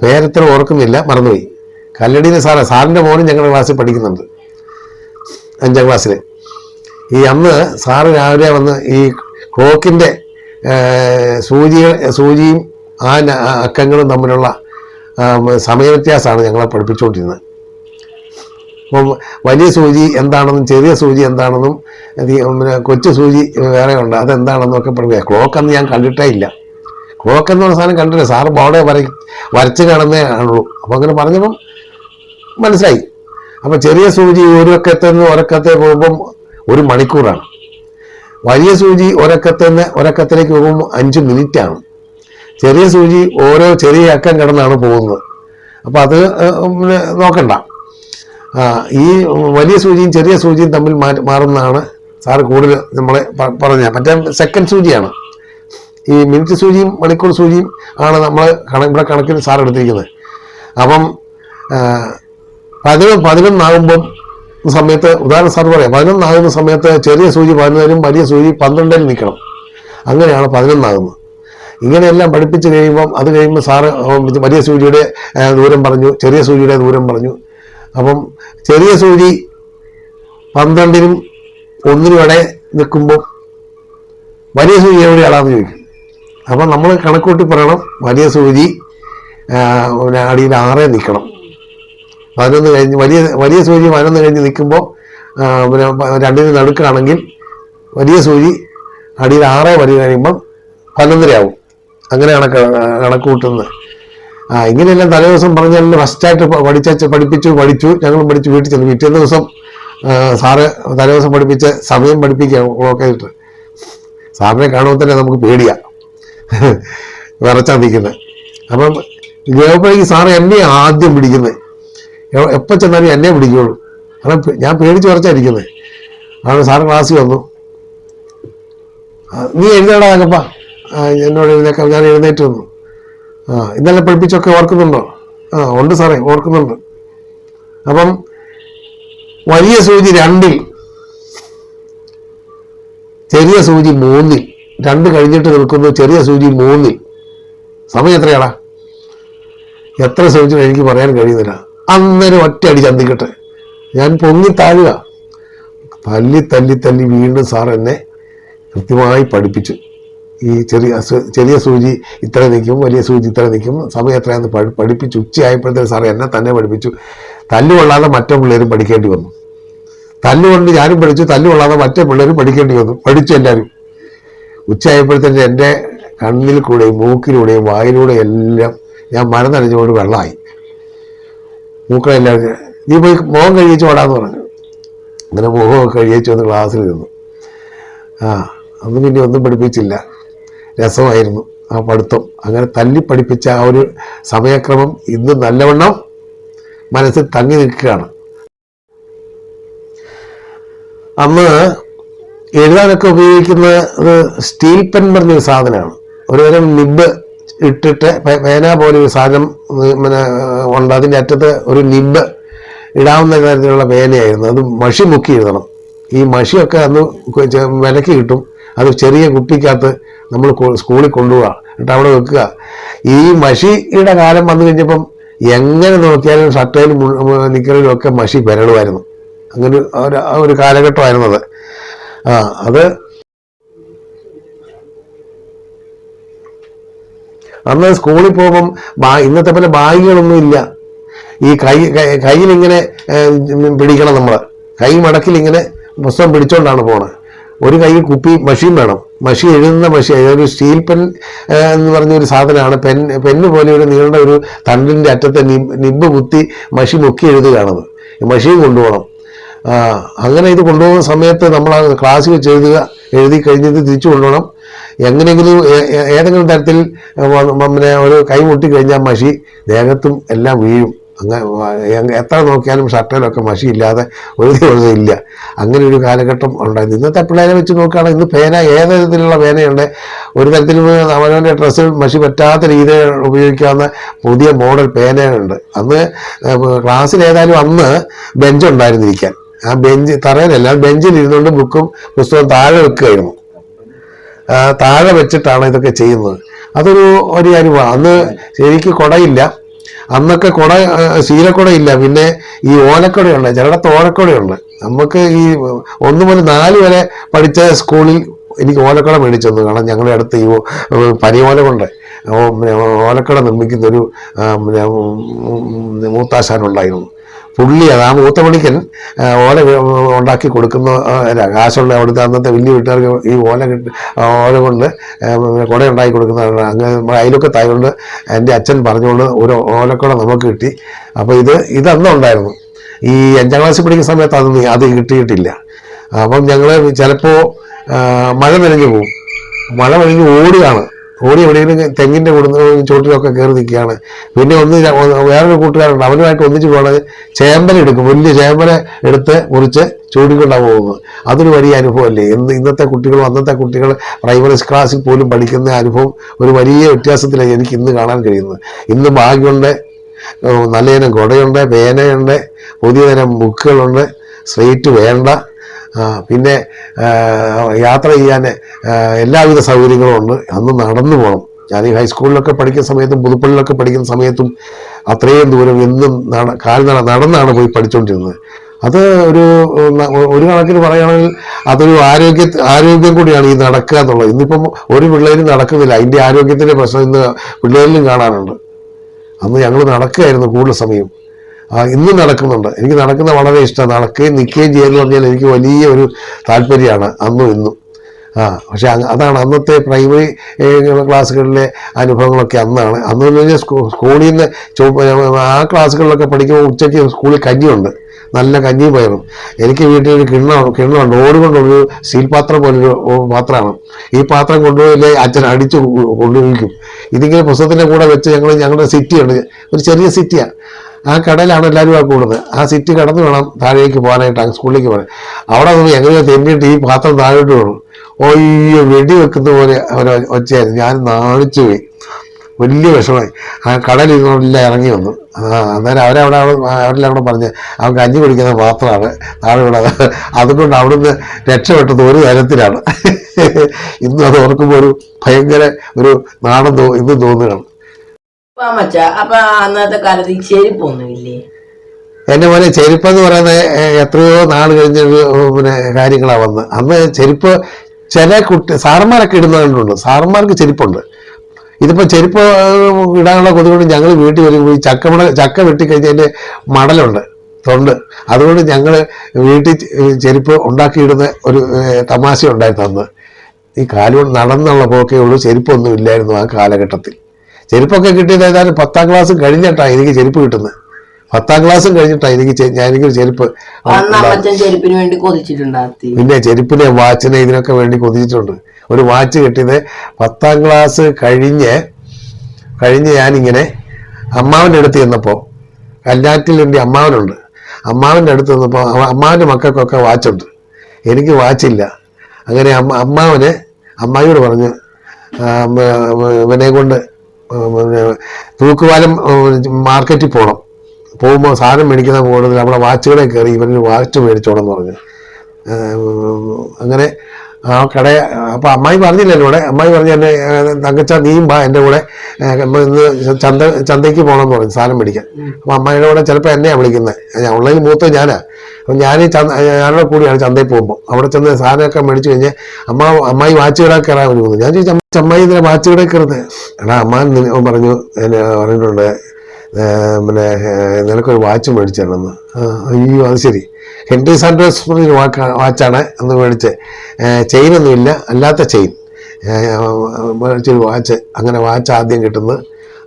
പേരെത്ര ഓർക്കുന്നില്ല, മറന്നുപോയി. കല്ലടിയിലെ സാറിൻ്റെ മോനും ഞങ്ങളുടെ ക്ലാസ്സിൽ പഠിക്കുന്നുണ്ട്, 5ാം ക്ലാസ്സിൽ. ഈ അന്ന് സാറ് രാവിലെ വന്ന് ഈ ക്ലോക്കിൻ്റെ സൂചിയും ആ അക്കങ്ങളും തമ്മിലുള്ള സമയവ്യത്യാസമാണ് ഞങ്ങളെ പഠിപ്പിച്ചുകൊണ്ടിരുന്നത്. അപ്പം വലിയ സൂചി എന്താണെന്നും ചെറിയ സൂചി എന്താണെന്നും പിന്നെ കൊച്ചു സൂചി വേറെ ഉണ്ട്, അതെന്താണെന്നും ഒക്കെ പഠിപ്പിക്കുക. ക്ലോക്കെന്ന് ഞാൻ കണ്ടിട്ടേ ഇല്ല. ക്ലോക്ക് എന്ന് പറഞ്ഞ സാധനം കണ്ടില്ല. സാറ് ബോർഡെ വരച്ച് കാണുന്നേ ആണുള്ളൂ. അപ്പം അങ്ങനെ പറഞ്ഞപ്പം മനസ്സിലായി. അപ്പം ചെറിയ സൂചി ഒരക്കത്തെ പോകുമ്പം 1 മണിക്കൂറാണ്. വലിയ സൂചി ഒരക്കത്തിലേക്ക് പോകുമ്പോൾ 5 മിനിറ്റാണ്. ചെറിയ സൂചി ഓരോ ചെറിയ അക്കം കിടന്നാണ് പോകുന്നത്. അപ്പം അത് നോക്കണ്ട. ഈ വലിയ സൂചിയും ചെറിയ സൂചിയും തമ്മിൽ മാറുന്നതാണ് സാറ് കൂടുതൽ നമ്മളെ മറ്റേ സെക്കൻഡ് സൂചിയാണ്. ഈ മിനിറ്റ് സൂചിയും മണിക്കൂർ സൂചിയും ആണ് നമ്മൾ ഇവിടെ കണക്കിന് സാർ എടുത്തിരിക്കുന്നത്. അപ്പം 11 സമയത്ത് ഉദാഹരണം സാർ പറയാം, 11 സമയത്ത് ചെറിയ സൂചി 11 വലിയ സൂചി 12 നിൽക്കണം. അങ്ങനെയാണ് 11. ഇങ്ങനെയെല്ലാം പഠിപ്പിച്ച് കഴിയുമ്പോൾ സാറ് വലിയ സൂചിയുടെ ദൂരം പറഞ്ഞു, ചെറിയ സൂചിയുടെ ദൂരം പറഞ്ഞു. അപ്പം ചെറിയ സൂചി 12നും 1നും ഇടയിൽ നിൽക്കുമ്പോൾ വലിയ സൂചി എവിടെയാണെന്ന് ചോദിക്കും. അപ്പം നമ്മൾ കണക്കൂട്ടി പറയണം, വലിയ സൂചി അടിയിൽ 6 നിൽക്കണം. 11 കഴിഞ്ഞ് വലിയ സൂചി 11 കഴിഞ്ഞ് നിൽക്കുമ്പോൾ പിന്നെ 2ന് നടുക്കാണെങ്കിൽ വലിയ സൂചി അടിയിൽ 6 വരി കഴിയുമ്പം 11 ആവും. അങ്ങനെയാണ് കണക്ക് കൂട്ടുന്നത്. ഇങ്ങനെയെല്ലാം തലേദിവസം പറഞ്ഞാൽ ഫസ്റ്റായിട്ട് പഠിച്ചു. ഞങ്ങളും പഠിച്ചു വീട്ടിൽ ചെന്നു. പിറ്റേ ദിവസം സാറ് തലേദിവസം പഠിപ്പിച്ച് സമയം പഠിപ്പിക്കുക ക്ലോക്ക് ആയിട്ട്. സാറിനെ കാണുമ്പോൾ തന്നെ നമുക്ക് പേടിയാ, വിറച്ചാ നിൽക്കുന്നത്. അപ്പം ഗവപ്പോഴേക്ക് സാറ് എന്നെ ആദ്യം പിടിക്കുന്നത്. എപ്പോൾ ചെന്നാലും എന്നെ പിടിക്കുകയുള്ളൂ. കാരണം ഞാൻ പേടിച്ച് വിറച്ചായിരിക്കുന്നത്. ആണ് സാറ് ക്ലാസ്സിൽ വന്നു. നീ എഴുതേടാ അകപ്പ, എന്നോട് എഴുന്നേക്കാം. ഞാൻ എഴുന്നേറ്റ് വന്നു. ഇന്നലെ പഠിപ്പിച്ചൊക്കെ ഓർക്കുന്നുണ്ടോ? ഉണ്ട് സാറേ, ഓർക്കുന്നുണ്ട്. അപ്പം വലിയ സൂചി 2ൽ, ചെറിയ സൂചി 3ൽ. 2 കഴിഞ്ഞിട്ട് നിൽക്കുന്നു, ചെറിയ സൂചി 3ൽ. സമയം എത്രയാടാ? എത്ര സൂചിച്ചാൽ എനിക്ക് പറയാൻ കഴിയുന്നില്ല. അന്നേരം ഒറ്റയടി ചന്തിക്കട്ടെ. ഞാൻ പൊങ്ങി താഴുക. തല്ലി വീണ്ടും സാർ എന്നെ കൃത്യമായി പഠിപ്പിച്ചു. ഈ ചെറിയ സൂചി ഇത്ര നിൽക്കും, വലിയ സൂചി ഇത്ര നിൽക്കും, സമയം എത്രയാന്ന് പഠിപ്പിച്ചു. ഉച്ചയായപ്പോഴത്തേക്ക് സാറ് എന്നെ തന്നെ പഠിപ്പിച്ചു. തല്ലുകൊള്ളാതെ മറ്റു പിള്ളേരും പഠിക്കേണ്ടി വന്നു. തല്ലുകൊണ്ട് ഞാനും പഠിച്ചു, തല്ലുകൊള്ളാതെ മറ്റു പിള്ളേരും പഠിക്കേണ്ടി വന്നു. പഠിച്ചു എല്ലാവരും. ഉച്ചയായപ്പോഴത്തേക്ക് എൻ്റെ കണ്ണിൽ കൂടെയും മൂക്കിലൂടെയും വായിലൂടെയും എല്ലാം ഞാൻ മരന്നടിഞ്ഞുകൊണ്ട് വെള്ളമായി. മൂക്കളെല്ലാവരും നീ പോയി മുഖം കഴിയിച്ചു ഓടാന്ന് പറഞ്ഞു. അങ്ങനെ മുഖമൊക്കെ കഴിയിച്ചു വന്ന് ക്ലാസ്സിൽ നിന്നു. അന്ന് പിന്നെ ഒന്നും പഠിപ്പിച്ചില്ല. രസമായിരുന്നു ആ പഠിത്തം. അങ്ങനെ തല്ലി പഠിപ്പിച്ച ആ ഒരു സമയക്രമം ഇന്ന് നല്ലവണ്ണം മനസ്സിൽ തങ്ങി നിൽക്കുകയാണ്. അന്ന് എഴുതാനൊക്കെ ഉപയോഗിക്കുന്ന ഒരു സ്റ്റീൽ പെൻ പറഞ്ഞൊരു സാധനമാണ്. ഒരുതരം നിബ് ഇട്ടിട്ട് പേന പോലെ ഒരു സാധനം പിന്നെ ഉണ്ട്. അതിൻ്റെ അറ്റത്ത് ഒരു നിബ് ഇടാവുന്ന തരത്തിലുള്ള പേനയായിരുന്നു. അത് മഷി മുക്കി എഴുതണം. ഈ മഷിയൊക്കെ അന്ന് വിലക്ക് കിട്ടും. അത് ചെറിയ കുപ്പിക്കകത്ത് നമ്മൾ സ്കൂളിൽ കൊണ്ടുപോവുക, എന്നിട്ട് അവിടെ വെക്കുക. ഈ മഷിയുടെ കാലം വന്നു കഴിഞ്ഞപ്പം എങ്ങനെ നോക്കിയാലും ഷർട്ടയിലും നിക്കറിലും ഒക്കെ മഷി പെരളുമായിരുന്നു. അങ്ങനെ ഒരു കാലഘട്ടമായിരുന്നു അത്. അത് അന്ന് സ്കൂളിൽ പോകുമ്പം ഇന്നത്തെ പോലെ ബാഗുകളൊന്നും ഇല്ല. ഈ കയ്യിലിങ്ങനെ പിടിക്കണം. നമ്മൾ കൈ മടക്കിലിങ്ങനെ പുസ്തകം പിടിച്ചോണ്ടാണ് പോണത്. ഒരു കൈ കുപ്പി മഷിയും വേണം. മഷി എഴുതുന്ന മഷി, ഒരു സ്റ്റീൽ പെൻ എന്ന് പറഞ്ഞൊരു സാധനമാണ്. പെന്ന് പോലെ ഒരു നീണ്ട ഒരു തണ്ടിൻ്റെ അറ്റത്തെ നിബ് കുത്തി മഷി മുക്കി എഴുതുകയാണത്. മഷിയും കൊണ്ടുപോകണം. അങ്ങനെ ഇത് കൊണ്ടുപോകുന്ന സമയത്ത് നമ്മൾ ആ ക്ലാസ്സിൽ വെച്ച് എഴുതി കഴിഞ്ഞിട്ട് തിരിച്ചു കൊണ്ടുപോകണം. എങ്ങനെയെങ്കിലും ഏതെങ്കിലും തരത്തിൽ പിന്നെ ഒരു കൈ മുട്ടി കഴിഞ്ഞാൽ മഷി ദേഹത്തും എല്ലാം വീഴും. അങ്ങനെ എത്ര നോക്കിയാലും ഷർട്ടിലൊക്കെ മഷി ഇല്ലാതെ ഒരു ദിവസം ഇല്ല. അങ്ങനെ ഒരു കാലഘട്ടം ഉണ്ടായിരുന്നു. ഇന്നത്തെ പിള്ളേരെ വെച്ച് നോക്കുകയാണെങ്കിൽ ഇന്ന് പേന ഏത് തരത്തിലുള്ള പേനയുണ്ട്, ഒരു തരത്തിലും അവനവൻ്റെ ഡ്രസ്സിൽ മഷി പറ്റാത്ത രീതിയിൽ ഉപയോഗിക്കാവുന്ന പുതിയ മോഡൽ പേനയുണ്ട്. അന്ന് ക്ലാസ്സിൽ ഏതായാലും അന്ന് ബെഞ്ച് ഉണ്ടായിരുന്നിരിക്കാൻ, ആ ബെഞ്ച് തറയിലല്ല ബെഞ്ചിൽ ഇരുന്നുകൊണ്ട് ബുക്കും പുസ്തകവും താഴെ വെക്കുകയായിരുന്നു. താഴെ വെച്ചിട്ടാണ് ഇതൊക്കെ ചെയ്യുന്നത്. അതൊരു അനുഭവം. അന്ന് ശരിക്ക് കുടയില്ല, അന്നൊക്കെ കുട ശീലക്കുടയില്ല, പിന്നെ ഈ ഓലക്കുടയുണ്ട്, ചിലയിടത്ത് ഓലക്കുടയുണ്ട്. നമുക്ക് ഈ 1 മുതൽ 4 വരെ പഠിച്ച സ്കൂളിൽ എനിക്ക് ഓലക്കുട മേടിച്ചു തന്നു. കാരണം ഞങ്ങളുടെ അടുത്ത് ഈ പനിയോല കൊണ്ട് ഓലക്കുട നിർമ്മിക്കുന്ന ഒരു മൂത്താശാനുണ്ടായിരുന്നു. പുള്ളി ആ മൂത്ത പണിക്കൻ ഓല ഉണ്ടാക്കി കൊടുക്കുന്ന കാശുള്ള അവിടുത്തെ അന്നത്തെ വലിയ വീട്ടുകാർക്ക് ഈ ഓല കൊണ്ട് കുട ഉണ്ടാക്കി കൊടുക്കുന്നതാണ്. അങ്ങനെ അയലൊക്കത്തായതുകൊണ്ട് എൻ്റെ അച്ഛൻ പറഞ്ഞുകൊണ്ട് ഒരു ഓലക്കുട നമുക്ക് കിട്ടി. അപ്പോൾ ഇതന്നുണ്ടായിരുന്നു. ഈ 5ാം ക്ലാസ്സിൽ പഠിക്കുന്ന സമയത്ത് അത് കിട്ടിയിട്ടില്ല. അപ്പം ഞങ്ങൾ ചിലപ്പോൾ മഴ നനഞ്ഞു പോകും. മഴ നനഞ്ഞ് ഓടി എവിടെയെങ്കിലും തെങ്ങിൻ്റെ ചോട്ടിലൊക്കെ കയറി നിൽക്കുകയാണ്. പിന്നെ വേറൊരു കൂട്ടുകാരുണ്ട്, അവനുമായിട്ട് ഒന്നിച്ച് പോകുന്നത് ചേമ്പല എടുക്കും. വലിയ ചേമ്പല എടുത്ത് മുറിച്ച് ചൂടിക്കൊണ്ടാണ് പോകുന്നത്. അതൊരു വലിയ അനുഭവമല്ലേ. ഇന്നത്തെ കുട്ടികളും അന്നത്തെ കുട്ടികൾ പ്രൈമറി ക്ലാസ്സിൽ പോലും പഠിക്കുന്ന അനുഭവം ഒരു വലിയ വ്യത്യാസത്തിലാണ് എനിക്ക് ഇന്ന് കാണാൻ കഴിയുന്നത്. ഇന്ന് ബാഗുണ്ട്, നല്ലതിനം കുടയുണ്ട്, പേനയുണ്ട്, പുതിയ തരം ബുക്കുകളുണ്ട്, സ്ലേറ്റ് വേണ്ട, പിന്നെ യാത്ര ചെയ്യാൻ എല്ലാവിധ സൗകര്യങ്ങളും ഉണ്ട്. അന്ന് നടന്നു പോകണം. ഞാൻ ഈ ഹൈസ്കൂളിലൊക്കെ പഠിക്കുന്ന സമയത്തും പുതുപ്പള്ളിലൊക്കെ പഠിക്കുന്ന സമയത്തും അത്രയും ദൂരം എന്നും നടന്നാണ് പോയി പഠിച്ചുകൊണ്ടിരുന്നത്. അത് ഒരു കണക്കിന് പറയുകയാണെങ്കിൽ അതൊരു ആരോഗ്യം കൂടിയാണ് ഈ നടക്കുക എന്നുള്ളത്. ഇന്നിപ്പം ഒരു പിള്ളേരും നടക്കുന്നില്ല. അതിൻ്റെ ആരോഗ്യത്തിൻ്റെ പ്രശ്നം ഇന്ന് പിള്ളേരിലും കാണാനുണ്ട്. അന്ന് ഞങ്ങൾ നടക്കുകയായിരുന്നു കൂടുതൽ സമയം. ഇന്നും നടക്കുന്നുണ്ട്. എനിക്ക് നടക്കുന്ന വളരെ ഇഷ്ടമാണ്. നടക്കുകയും നിൽക്കുകയും ചെയ്യുക എന്ന് പറഞ്ഞാൽ എനിക്ക് വലിയ ഒരു താല്പര്യമാണ് അന്നും ഇന്നും. പക്ഷെ അതാണ് അന്നത്തെ പ്രൈമറി ക്ലാസ്സുകളിലെ അനുഭവങ്ങളൊക്കെ അന്നാണ്. അന്ന് കഴിഞ്ഞാൽ സ്കൂളിൽ നിന്ന് ആ ക്ലാസ്സുകളിലൊക്കെ പഠിക്കുമ്പോൾ ഉച്ചയ്ക്ക് സ്കൂളിൽ കഞ്ഞിയുണ്ട്, നല്ല കഞ്ഞിയും പയറും. എനിക്ക് വീട്ടിലൊരു കിണ്ണമുണ്ട്, ഓടുകൊണ്ടൊരു സ്റ്റീൽ പാത്രം പോലൊരു പാത്രമാണ്. ഈ പാത്രം കൊണ്ടുപോയില്ലേ അച്ഛൻ അടിച്ച് കൊണ്ടുപോയിക്കും. ഇതിങ്ങനെ പുസ്തകത്തിൻ്റെ കൂടെ വെച്ച് ഞങ്ങളുടെ സിറ്റിയുണ്ട്, ഒരു ചെറിയ സിറ്റിയാണ്. ആ കടയിലാണ് എല്ലാവരും കൂടുന്നത്. ആ സിറ്റി കടന്ന് വേണം താഴേക്ക് പോകാനായിട്ട്, സ്കൂളിലേക്ക് പോകാൻ. അവിടെ നിന്ന് എങ്ങനെയോ തെന്നിയിട്ട് ഈ പാത്രം താഴോട്ട് വേണം. വെടി വെക്കുന്ന പോലെ ഒച്ചയായിരുന്നു. ഞാൻ നാണിച്ചു പോയി, വലിയ വിഷമമായി. ആ കടലിൽ നിന്നെല്ലാം ഇറങ്ങി വന്നു. അന്നേരം അവരെല്ലാം പറഞ്ഞ് അവൻ കഞ്ഞി കുടിക്കുന്ന പാത്രമാണ് താഴെ വിടാതെ, അതുകൊണ്ട് അവിടുന്ന് രക്ഷപ്പെട്ടത് ഒരു തരത്തിലാണ്. ഇന്നും അത് ഓർക്കുമ്പോൾ ഒരു ഭയങ്കര ഒരു നാണം ഇന്നും തോന്നുകയാണ്. അപ്പൊ അന്നത്തെ കാലത്ത് ചെരുപ്പൊന്നുമില്ലേ? എന്റെ പോലെ ചെരുപ്പെന്ന് പറയുന്നത് എത്രയോ നാൾ കഴിഞ്ഞൊരു കാര്യങ്ങളാണ് വന്നത്. അന്ന് ചെരുപ്പ് ചില സാറന്മാരൊക്കെ ഇടുന്നതുകൊണ്ടുണ്ട്. സാറന്മാർക്ക് ചെരുപ്പുണ്ട്. ഇതിപ്പോൾ ചെരുപ്പ് ഇടാനുള്ള കൊതുകൊണ്ട് ഞങ്ങൾ വീട്ടിൽ വരുമ്പോൾ ഈ ചക്ക വെട്ടിക്കഴിഞ്ഞതിൻ്റെ മടലുണ്ട്, തൊണ്ട്. അതുകൊണ്ട് ഞങ്ങൾ വീട്ടിൽ ചെരുപ്പ് ഉണ്ടാക്കിയിടുന്ന ഒരു തമാശ ഉണ്ടായിരുന്നു അന്ന്. ഈ കാലുകൊണ്ട് നടന്നുള്ള പോക്കേ ഉള്ളൂ, ചെരുപ്പൊന്നും ഇല്ലായിരുന്നു ആ കാലഘട്ടത്തിൽ. ചെരുപ്പൊക്കെ കിട്ടിയത് ഏതായാലും 10ാം ക്ലാസ് കഴിഞ്ഞിട്ടാണ് എനിക്ക് ചെരുപ്പ് കിട്ടുന്നത്. 10ാം ക്ലാസ്സും കഴിഞ്ഞിട്ടാണ് എനിക്കൊരു ചെരുപ്പ്. പിന്നെ ചെരുപ്പിനെ വാച്ചിനെ ഇതിനൊക്കെ വേണ്ടി കൊതിച്ചിട്ടുണ്ട്. ഒരു വാച്ച് കിട്ടിയത് 10ാം ക്ലാസ് കഴിഞ്ഞ് ഞാനിങ്ങനെ അമ്മാവൻ്റെ അടുത്ത് ചെന്നപ്പോൾ, കല്യാണത്തിൽ വേണ്ടി അമ്മാവനുണ്ട്, അമ്മാവൻ്റെ അടുത്ത് ചെന്നപ്പോൾ അമ്മാവൻ്റെ മക്കൾക്കൊക്കെ വാച്ചുണ്ട്, എനിക്ക് വാച്ചില്ല. അങ്ങനെ അമ്മായിയോട് പറഞ്ഞു ഇവനെ കൊണ്ട് തൂക്കുപാലം മാർക്കറ്റിൽ പോകുമ്പോൾ സാധനം മേടിക്കുന്ന കൂടുതൽ നമ്മളെ വാച്ചുകളെ കയറി ഇവനൊരു വാച്ച് മേടിച്ചോടെന്ന് പറഞ്ഞു. അങ്ങനെ ആ അപ്പോൾ അമ്മായി പറഞ്ഞില്ലല്ലോ ഇവിടെ. അമ്മായി പറഞ്ഞു എന്നെ തങ്കച്ച നീയും വാ എൻ്റെ കൂടെ, ഇന്ന് ചന്തയ്ക്ക് പോകണമെന്ന് പറഞ്ഞു സാധനം മേടിക്കാൻ. അപ്പോൾ അമ്മായിയുടെ കൂടെ ചിലപ്പോൾ എന്നെയാണ് വിളിക്കുന്നത്. ഉള്ളതിൽ മൂത്ത ഞാനാ. അപ്പം ഞാനോട് കൂടിയാണ് ചന്തയിൽ പോകുമ്പോൾ. അവിടെ ചെന്ന് സാധനമൊക്കെ മേടിച്ചു കഴിഞ്ഞാൽ അമ്മായി വാച്ച് കടയിൽ കയറാൻ വരുന്നു. ഞാൻ ചോദിച്ചു അമ്മായി ഇതിനെ വാച്ച് കടയിൽ കയറുന്നത്? എടാ അമ്മാൻ പറഞ്ഞു പറഞ്ഞിട്ടുണ്ട് പിന്നെ നിനക്കൊരു വാച്ച് മേടിച്ചു തരണമെന്ന്. അയ്യോ അത് ശരി, ഹെൻറി സാൻഡേഴ്സ് വാച്ചാണ് അന്ന് മേടിച്ച്. ചെയിനൊന്നുമില്ല, അല്ലാത്ത ചെയിൻ മേടിച്ചൊരു വാച്ച്. അങ്ങനെ വാച്ച് ആദ്യം കിട്ടുന്നത്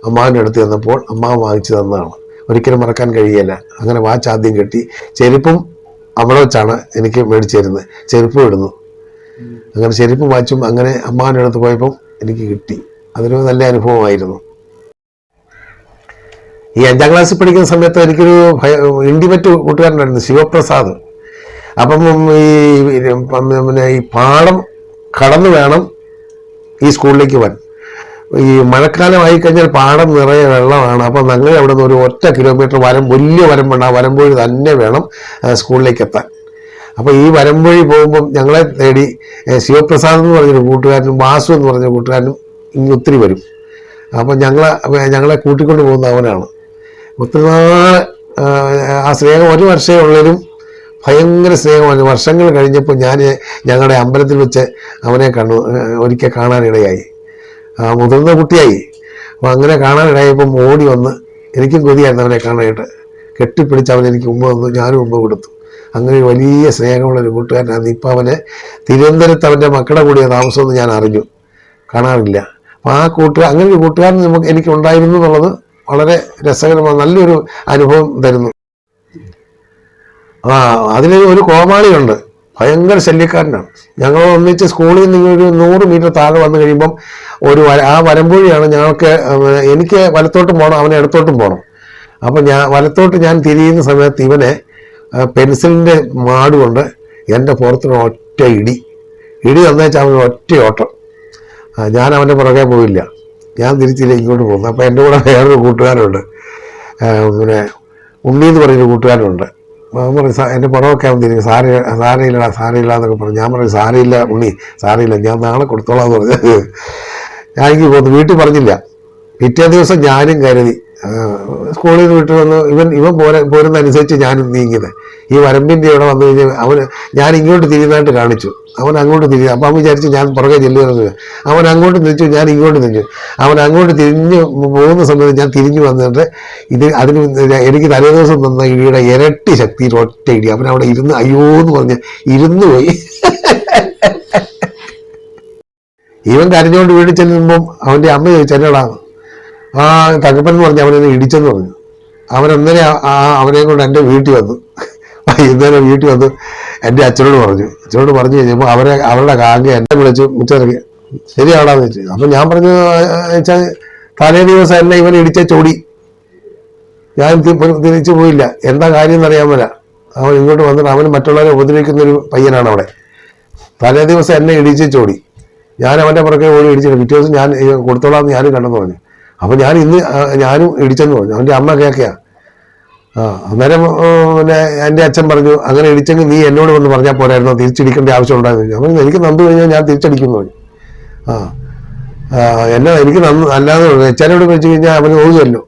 അമ്മാവിൻ്റെ അടുത്ത് ചെന്നപ്പോൾ അമ്മാവൻ വാങ്ങിച്ചു തന്നതാണ്. ഒരിക്കലും മറക്കാൻ കഴിയില്ല. അങ്ങനെ വാച്ച് ആദ്യം കിട്ടി. ചെരുപ്പും അവിടെ വെച്ചാണ് എനിക്ക് മേടിച്ചു തരുന്നത്. ചെരുപ്പും ഇടുന്നു. അങ്ങനെ ചെരുപ്പ് വാച്ചും അങ്ങനെ അമ്മാവൻ്റെ അടുത്ത് പോയപ്പം എനിക്ക് കിട്ടി. അതൊരു നല്ല അനുഭവമായിരുന്നു. ഈ 5ാം ക്ലാസ്സിൽ പഠിക്കുന്ന സമയത്ത് എനിക്കൊരു ഇൻറ്റിമേറ്റ് കൂട്ടുകാരനായിരുന്നു, ശിവപ്രസാദ്. അപ്പം ഈ പാടം കടന്നു വേണം ഈ സ്കൂളിലേക്ക് പോകാൻ. ഈ മഴക്കാലമായി കഴിഞ്ഞാൽ പാടം നിറയെ വെള്ളമാണ്. അപ്പം ഞങ്ങൾ അവിടെ നിന്ന് ഒരു 1 കിലോമീറ്റർ വലിയ വരമ്പുണ്ട്, ആ വരമ്പുവഴി തന്നെ വേണം സ്കൂളിലേക്ക് എത്താൻ. അപ്പോൾ ഈ വരമ്പുവഴി പോകുമ്പം ഞങ്ങളെ തേടി ശിവപ്രസാദ് എന്ന് പറഞ്ഞൊരു കൂട്ടുകാരനും വാസു എന്ന് പറഞ്ഞ കൂട്ടുകാരനും ഇങ്ങനെ ഒത്തിരി വരും. അപ്പം ഞങ്ങളെ കൂട്ടിക്കൊണ്ട് പോകുന്ന അവനാണ്. ഒത്തിരി നാൾ ആ സ്നേഹം 1 വർഷമേ ഉള്ളതിലും ഭയങ്കര സ്നേഹമാണ്. വർഷങ്ങൾ കഴിഞ്ഞപ്പോൾ ഞാൻ ഞങ്ങളുടെ അമ്പലത്തിൽ വെച്ച് അവനെ ഒരിക്കൽ കാണാനിടയായി. മുതിർന്ന കുട്ടിയായി. അപ്പോൾ അങ്ങനെ കാണാനിടയായപ്പം ഓടി വന്ന്, എനിക്കും കൊതിയായിരുന്നു അവനെ കാണാനായിട്ട്. കെട്ടിപ്പിടിച്ച് അവൻ എനിക്ക് ഉമ്മ വന്നു, ഞാനും ഉമ്മ കൊടുത്തു. അങ്ങനെ വലിയ സ്നേഹമുള്ളൊരു കൂട്ടുകാരനായിരുന്നു. ഇപ്പം അവന് തിരുവനന്തപുരത്ത് അവൻ്റെ മക്കളുടെ കൂടിയ താമസമെന്ന് ഞാൻ അറിഞ്ഞു, കാണാറില്ല. അപ്പം ആ അങ്ങനെ ഒരു കൂട്ടുകാരൻ എനിക്ക് ഉണ്ടായിരുന്നു എന്നുള്ളത് വളരെ രസകരമാണ്, നല്ലൊരു അനുഭവം തരുന്നു. അതിൽ ഒരു കോമാളിയുണ്ട്, ഭയങ്കര ശല്യക്കാരനാണ്. ഞങ്ങൾ ഒന്നിച്ച് സ്കൂളിൽ നിന്ന് ഒരു 100 മീറ്റർ താഴെ വന്നു കഴിയുമ്പം ആ വരമ്പുഴയാണ് എനിക്ക് വലത്തോട്ടും പോകണം, അവനെ ഇടത്തോട്ടും പോകണം. അപ്പം വലത്തോട്ട് ഞാൻ തിരിയുന്ന സമയത്ത് ഇവനെ പെൻസിലിൻ്റെ മാട് കൊണ്ട് എൻ്റെ പുറത്തിന് ഒറ്റ ഇടി തന്നേച്ചാൽ അവന് ഒറ്റ ഓട്ടം. ഞാൻ അവൻ്റെ പുറകെ പോയില്ല, ഞാൻ തിരിച്ചില്ല, ഇങ്ങോട്ട് പോകുന്നു. അപ്പോൾ എൻ്റെ കൂടെ വേറൊരു കൂട്ടുകാരുണ്ട്, ഉണ്ണി എന്ന് പറയുന്നൊരു കൂട്ടുകാരുണ്ട്. പറയും എൻ്റെ പുറമൊക്കെ അവൻ തിരിഞ്ഞു, സാരയില്ല എന്നൊക്കെ പറഞ്ഞു. ഞാൻ പറയും സാരയില്ല ഉണ്ണി, സാരയില്ല, ഞാൻ നാളെ കൊടുത്തോളാം എന്ന് പറഞ്ഞു. ഞാൻ എനിക്ക് പോന്നു, വീട്ടിൽ പറഞ്ഞില്ല. പിറ്റേ ദിവസം ഞാനും കരുതി സ്കൂളിൽ നിന്ന് വിട്ട് വന്ന് ഇവൻ പോരുന്നതനുസരിച്ച് ഞാനും നീങ്ങിയത്. ഈ വരമ്പിൻ്റെ ഇവിടെ വന്നു കഴിഞ്ഞാൽ ഞാൻ ഇങ്ങോട്ട് തിരിയുന്നതായിട്ട് കാണിച്ചു, അവൻ അങ്ങോട്ട് തിരിഞ്ഞു. അപ്പം അവൻ വിചാരിച്ചു ഞാൻ പുറകെ ചെല്ലുകയെന്ന്. അവൻ അങ്ങോട്ട് തിരിച്ചു, ഞാൻ ഇങ്ങോട്ട് തിരിഞ്ഞു. അവൻ അങ്ങോട്ട് തിരിഞ്ഞ് പോകുന്ന സമയത്ത് ഞാൻ തിരിഞ്ഞു വന്നിട്ട് എനിക്ക് തലേദിവസം തന്ന ഇടിയുടെ ഇരട്ടി ശക്തിയിൽ ഒറ്റ ഇടി. അവൻ അവിടെ ഇരുന്ന് അയ്യോ എന്ന് പറഞ്ഞ് ഇരുന്നു പോയി. ഇവൻ കരഞ്ഞുകൊണ്ട് വീട്ടിൽ ചെല്ലുമ്പം അവൻ്റെ അമ്മ ചോദിച്ചെന്നടാ തകപ്പൻ എന്ന് പറഞ്ഞ് അവനെ ഇടിച്ചെന്ന് പറഞ്ഞു. അവനെ കൊണ്ട് എൻ്റെ വീട്ടിൽ വന്നു. വൈകുന്നേരം വീട്ടിൽ വന്ന് എൻ്റെ അച്ഛനോട് പറഞ്ഞു കഴിഞ്ഞപ്പോൾ അവരുടെ കാങ്ക എന്നെ വിളിച്ചു മുച്ചിറങ്ങി ശരിയാടാന്ന് വെച്ചു. അപ്പം ഞാൻ പറഞ്ഞു വെച്ചാൽ തലേ ദിവസം എന്നെ ഇവൻ ഇടിച്ച ചോടി, ഞാൻ തിരിച്ചു പോയില്ല. എന്താ കാര്യം എന്നറിയാൻ പറ്റില്ല. അവൻ ഇങ്ങോട്ട് വന്നിട്ട് അവൻ മറ്റുള്ളവരെ ഉപദ്രവിക്കുന്നൊരു പയ്യനാണ് അവിടെ. തലേ ദിവസം എന്നെ ഇടിച്ച് ചോടി, ഞാൻ അവൻ്റെ പുറകെ ഓടി ഇടിച്ചിട്ട് പിറ്റേ ദിവസം ഞാൻ കൊടുത്തോളാന്ന് ഞാനും കണ്ടെന്ന് പറഞ്ഞു. അപ്പം ഞാനും ഇടിച്ചെന്ന് പറഞ്ഞു. അവൻ്റെ അമ്മ കേൾക്കുക. അന്നേരം എൻ്റെ അച്ഛൻ പറഞ്ഞു അങ്ങനെ ഇടിച്ചെങ്കിൽ നീ എന്നോട് വന്ന് പറഞ്ഞാൽ പോരായിരുന്നോ, തിരിച്ചിടിക്കേണ്ട ആവശ്യം ഉണ്ടായിരുന്നു. അപ്പം എനിക്ക് നന്ദു കഴിഞ്ഞാൽ ഞാൻ തിരിച്ചടിക്കുന്നു പറഞ്ഞു. എനിക്ക് അല്ലാതെ അച്ഛനോട് വെച്ച് കഴിഞ്ഞാൽ അവന് ഓടുമല്ലോ.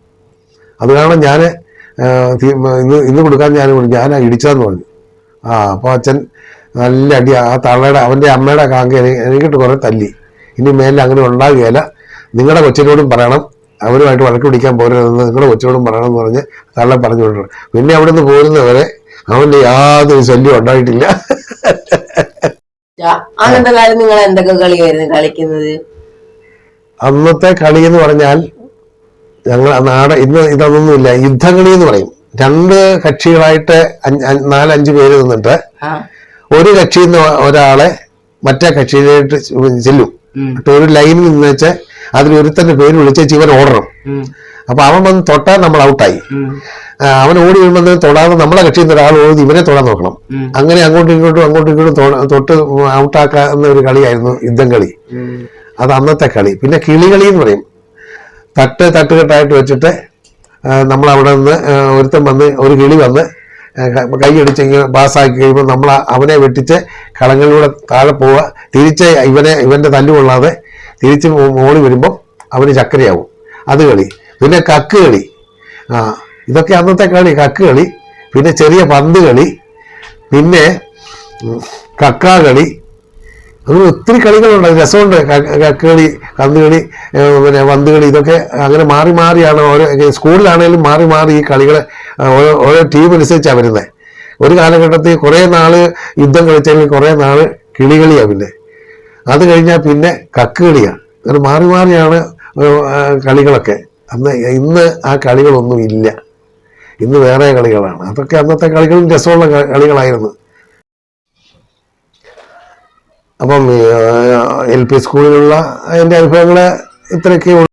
അത് കാരണം ഞാൻ ഇന്ന് കൊടുക്കാൻ ഞാനാ ഇടിച്ചതെന്ന് പറഞ്ഞു. അപ്പോൾ അച്ഛൻ നല്ല അടി, ആ അവൻ്റെ അമ്മയുടെ കാങ്ക എനിക്കിട്ട് കുറേ തല്ലി. ഇനി മേലെ അങ്ങനെ ഉണ്ടാകുകയില്ല, നിങ്ങളുടെ കൊച്ചിനോടും പറയണം, അവരുമായിട്ട് വഴക്ക് പിടിക്കാൻ പോരുതെന്ന് നിങ്ങളുടെ കൊച്ചിനോടും പറയണം എന്ന് പറഞ്ഞ് തള്ള പറഞ്ഞു വിട്ടു. പിന്നെ അവിടെ നിന്ന് പോരുന്നവരെ അവൻ്റെ യാതൊരു ശല്യം ഉണ്ടായിട്ടില്ല. അന്നത്തെ കാലം നിങ്ങൾ എന്തൊക്കെ കളിയായിരുന്നു കളിക്കുന്നത്? അന്നത്തെ കളി എന്ന് പറഞ്ഞാൽ ഞങ്ങൾ ഇതൊന്നുമില്ല, യുദ്ധകളി എന്ന് പറയും. 2 കക്ഷികളായിട്ട് 4-5 പേര് നിന്നിട്ട് ഒരു കക്ഷിയിൽ നിന്ന് ഒരാളെ മറ്റേ കക്ഷിയിലേക്ക് ചെല്ലും. ഒരു ലൈനിൽ നിന്ന് വെച്ച് അതിലൊരുത്തന്റെ പേര് വിളിച്ചേച്ച് ഇവൻ ഓടണം. അപ്പൊ അവൻ വന്ന് തൊട്ടാൽ നമ്മൾ ഔട്ടായി. അവൻ ഓടി വരുമ്പോൾ തൊടാതെ നമ്മളെ കക്ഷിയിൽ നിന്ന് ഒരാൾ ഓടി ഇവനെ തൊടാൻ നോക്കണം. അങ്ങനെ അങ്ങോട്ടും ഇങ്ങോട്ടും തൊട്ട് ഔട്ടാക്കാവുന്ന ഒരു കളിയായിരുന്നു യുദ്ധം കളി. അത് അന്നത്തെ കളി. പിന്നെ കിളികളി എന്ന് പറയും. തട്ടുകെട്ടായിട്ട് വെച്ചിട്ട് നമ്മളവിടെ നിന്ന് ഒരുത്തൻ വന്ന് ഒരു കിളി വന്ന് കൈയടിച്ച് ഇങ്ങനെ പാസ്സാക്കി കഴിയുമ്പോൾ നമ്മൾ അവനെ വെട്ടിച്ച് കളങ്ങളിലൂടെ താഴെ പോവുക, തിരിച്ച് ഇവന്റെ തല്ലു കൊള്ളാതെ തിരിച്ച് മോളി വരുമ്പം അവന് ചക്കരയാവും. അത് കളി. പിന്നെ കക്ക് കളി, ഇതൊക്കെ അന്നത്തെ കളി. കക്ക് കളി, പിന്നെ ചെറിയ പന്ത് കളി, പിന്നെ കക്കാ കളി, അങ്ങനെ ഒത്തിരി കളികളുണ്ട്. രസമുണ്ട്. കക്കുകളി, കന്നുകളി, പിന്നെ പന്ത് കളി, ഇതൊക്കെ അങ്ങനെ മാറി മാറിയാണ് സ്കൂളിലാണെങ്കിലും മാറി ഈ കളികൾ ഓരോ ടീം അനുസരിച്ചാണ് വരുന്നത്. ഒരു കാലഘട്ടത്തിൽ കുറേ നാള് യുദ്ധം കളിച്ചെങ്കിൽ കുറേ നാള് കിളികളിയാണ്. പിന്നെ അത് കഴിഞ്ഞാൽ പിന്നെ കക്കുകളിയാണ്. അങ്ങനെ മാറിയാണ് കളികളൊക്കെ. ഇന്ന് ആ കളികളൊന്നും ഇല്ല. ഇന്ന് വേറെ കളികളാണ്. അതൊക്കെ അന്നത്തെ കളികളും രസമുള്ള കളികളായിരുന്നു. അപ്പം LP സ്കൂളിലുള്ള അതിൻ്റെ അനുഭവങ്ങൾ ഇത്രയൊക്കെ